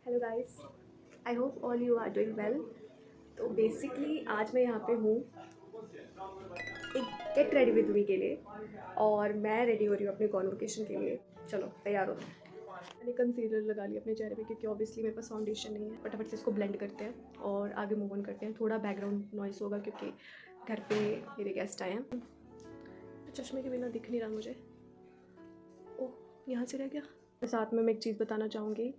Hello guys, I hope all you are doing well. तो basically आज मैं यहाँ पे हूँ एक गेट रेडी विद मी के लिए, और मैं रेडी हो रही हूँ अपने कॉन्वोकेशन के लिए। चलो तैयार हो। मैंने कंसीलर लगा लिया अपने चेहरे पे क्योंकि ऑब्वियसली मेरे पास फाउंडेशन नहीं है। फटाफट से इसको ब्लेंड करते हैं और आगे मूव ऑन करते हैं। थोड़ा बैकग्राउंड नॉइस होगा क्योंकि घर पे मेरे गेस्ट आए हैं। तो चश्मे के बिना दिख नहीं रहा मुझे। ओह, यहाँ से रह गया। साथ में मैं एक चीज़ बताना चाहूँगी।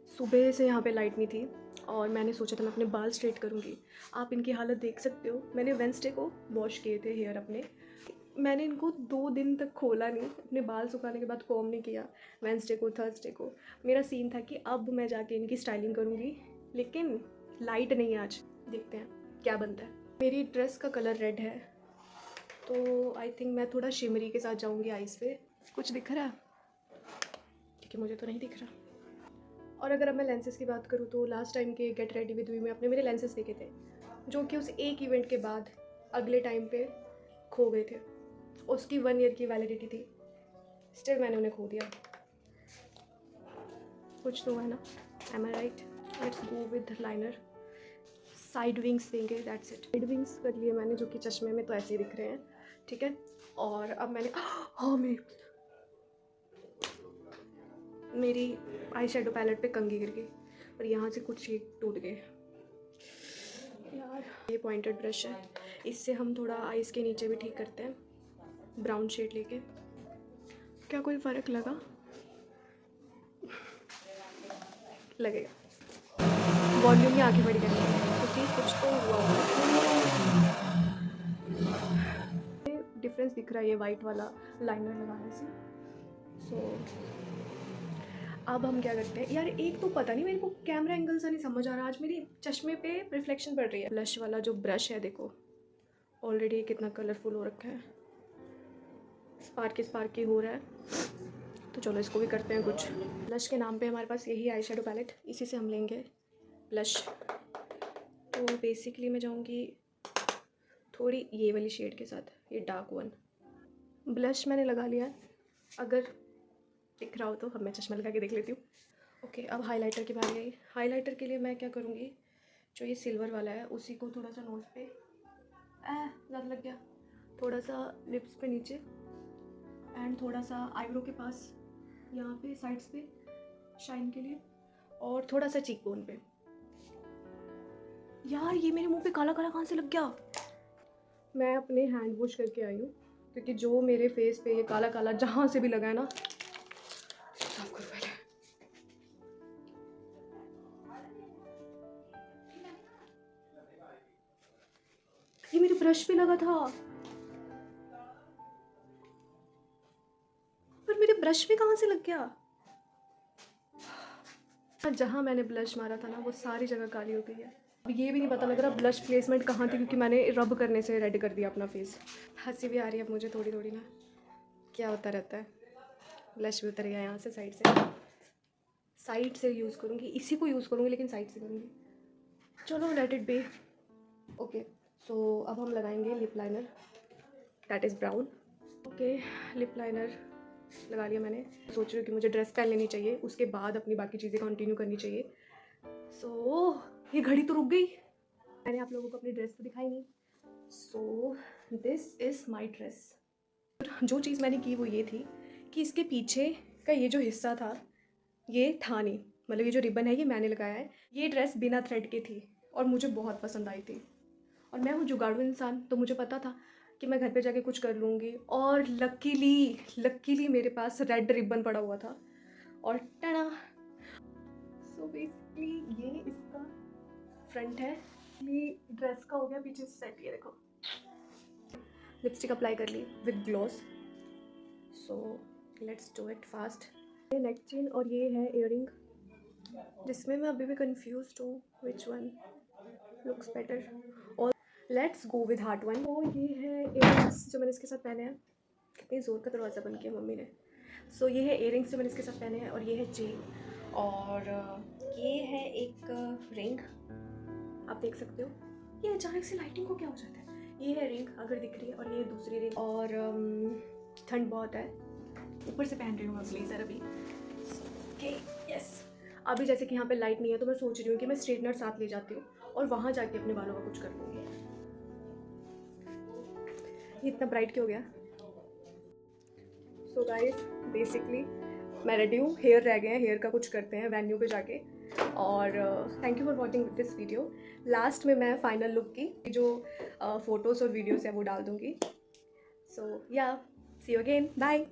सुबह से यहाँ पे लाइट नहीं थी और मैंने सोचा था मैं अपने बाल स्ट्रेट करूँगी। आप इनकी हालत देख सकते हो। मैंने वेंसडे को वॉश किए थे हेयर अपने। मैंने इनको 2 दिन तक खोला नहीं, अपने बाल सुखाने के बाद कॉम नहीं किया। वेंसडे को थर्सडे को मेरा सीन था कि अब मैं जाके इनकी स्टाइलिंग करूँगी, लेकिन लाइट नहीं है आज। देखते हैं क्या बनता है। मेरी ड्रेस का कलर रेड है, तो आई थिंक मैं थोड़ा शिमरी के साथ जाऊँगी आइज़ पे। कुछ दिख रहा है? क्योंकि मुझे तो नहीं दिख रहा। और अगर अब मैं लेंसेज की बात करूँ तो लास्ट टाइम के गेट रेडी विद मी में अपने मेरे लेंसेज देखे थे, जो कि उस एक इवेंट के बाद अगले टाइम पे खो गए थे। उसकी 1 ईयर की वैलिडिटी थी, स्टिल मैंने उन्हें खो दिया। कुछ तो है ना, am I right? Let's go with liner. Side wings देंगे, दैट्स इट। साइड विंग्स कर लिए मैंने, जो कि चश्मे में तो ऐसे ही दिख रहे हैं, ठीक है। और अब मैंने हाँ, मेरी आई शेडो पैलेट पे कंघी गिर गई और यहाँ से कुछ शेड टूट गए यार। ये पॉइंटेड ब्रश है, इससे हम थोड़ा आइज़ के नीचे भी ठीक करते हैं, ब्राउन शेड लेके। क्या कोई फ़र्क लगा? लगेगा। वॉल्यूम ही आगे बढ़ गया क्योंकि कुछ तो हुआ होगा। डिफरेंस दिख रहा है ये वाइट वाला लाइनर लगाने से। अब हम क्या करते हैं यार, एक तो पता नहीं मेरे को कैमरा एंगल सा नहीं समझ आ रहा। आज मेरी चश्मे पे रिफ्लेक्शन पड़ रही है। ब्लश वाला जो ब्रश है देखो, ऑलरेडी कितना कलरफुल हो रखा है, स्पार्की हो रहा है। तो चलो इसको भी करते हैं कुछ। ब्लश के नाम पे हमारे पास यही आई शेडो पैलेट, इसी से हम लेंगे ब्लश। तो बेसिकली मैं जाऊँगी थोड़ी ये वाली शेड के साथ, ये डार्क वन। ब्लश मैंने लगा लिया है, अगर दिख रहा हो तो। अब मैं चश्मा लगा के देख लेती हूँ। ओके, अब हाइलाइटर की बारी आई। हाइलाइटर के लिए मैं क्या करूँगी, जो ये सिल्वर वाला है उसी को थोड़ा सा नोज़ पे, ज़्यादा लग गया, थोड़ा सा लिप्स पे नीचे, एंड थोड़ा सा आईब्रो के पास यहाँ पे साइड्स पे शाइन के लिए, और थोड़ा सा चीक बोन पे। यार ये मेरे मुंह पे काला काला कहाँ से लग गया? मैं अपने हैंड वॉश करके आई हूँ क्योंकि जो मेरे फेस पे ये काला काला जहाँ से भी लगा है ना, साफ करो पहले। ये मेरे ब्रश पे लगा था, पर मेरे ब्रश पे कहाँ से लग गया? जहाँ मैंने ब्लश मारा था ना, वो सारी जगह काली हो गई है। अब ये भी नहीं पता लग रहा ब्लश प्लेसमेंट कहाँ थी, क्योंकि मैंने रब करने से रेड कर दिया अपना फेस। हंसी भी आ रही है अब मुझे थोड़ी थोड़ी ना, क्या होता रहता है। ब्लश भी उतर गया यहाँ से, साइड से यूज़ करूँगी, इसी को यूज़ करूँगी लेकिन साइड से करूँगी। चलो लेट इट बी। ओके, सो अब हम लगाएंगे lip liner, that is brown. Okay, lip liner लगा लिया मैंने। सोच रही हूँ कि मुझे ड्रेस पहन लेनी चाहिए, उसके बाद अपनी बाकी चीज़ें कंटिन्यू करनी चाहिए। ये घड़ी तो रुक गई। मैंने आप लोगों को अपनी ड्रेस तो दिखाई नहीं। So this is my dress. जो चीज़ मैंने की वो ये थी कि इसके पीछे का ये जो हिस्सा था ये था नहीं, मतलब ये जो रिबन है ये मैंने लगाया है। ये ड्रेस बिना थ्रेड की थी और मुझे बहुत पसंद आई थी। और मैं हूँ जुगाड़ू इंसान, तो मुझे पता था कि मैं घर पे जाके कुछ कर लूँगी। और लकीली मेरे पास रेड रिबन पड़ा हुआ था और टना। सो बेसिकली ये इसका फ्रंट है। ये ड्रेस का हो गया पीछे से सेट। ये देखो, लिपस्टिक अप्लाई कर ली with gloss. So let's do it fast. ये नेक चेन और ये है इयररिंग, जिसमें मैं अभी भी कंफ्यूज हूँ विच वन लुक्स बेटर। और let's go with heart one. तो ये है इयररिंग्स जो मैंने इसके साथ पहने हैं। कितनी ज़ोर का दरवाज़ा बंद किया मम्मी ने। सो ये है इयररिंग्स जो मैंने इसके साथ पहने हैं, और ये है चेन, और ये है एक रिंग, आप देख सकते हो। ये अचानक से लाइटिंग को क्या हो जाता है। ये है रिंग अगर दिख रही है, और ये दूसरी रिंग। और ठंड बहुत है, ऊपर से पहन रही हूँ मैं ब्लेजर अभी। Okay, yes. अभी जैसे कि यहाँ पे लाइट नहीं है तो मैं सोच रही हूँ कि मैं स्ट्रेटनर साथ ले जाती हूँ और वहाँ जाके अपने बालों का कुछ कर लूँगी। ये इतना ब्राइट क्यों हो गया? सो गाइस बेसिकली मैं रेडी हूँ, हेयर रह गए हैं, हेयर का कुछ करते हैं वेन्यू पे जाके। और thank you for watching this video. Last में मैं फाइनल लुक की जो फ़ोटोज़ और वीडियोज़ है वो डाल दूँगी। सो या सी यू अगेन, बाय।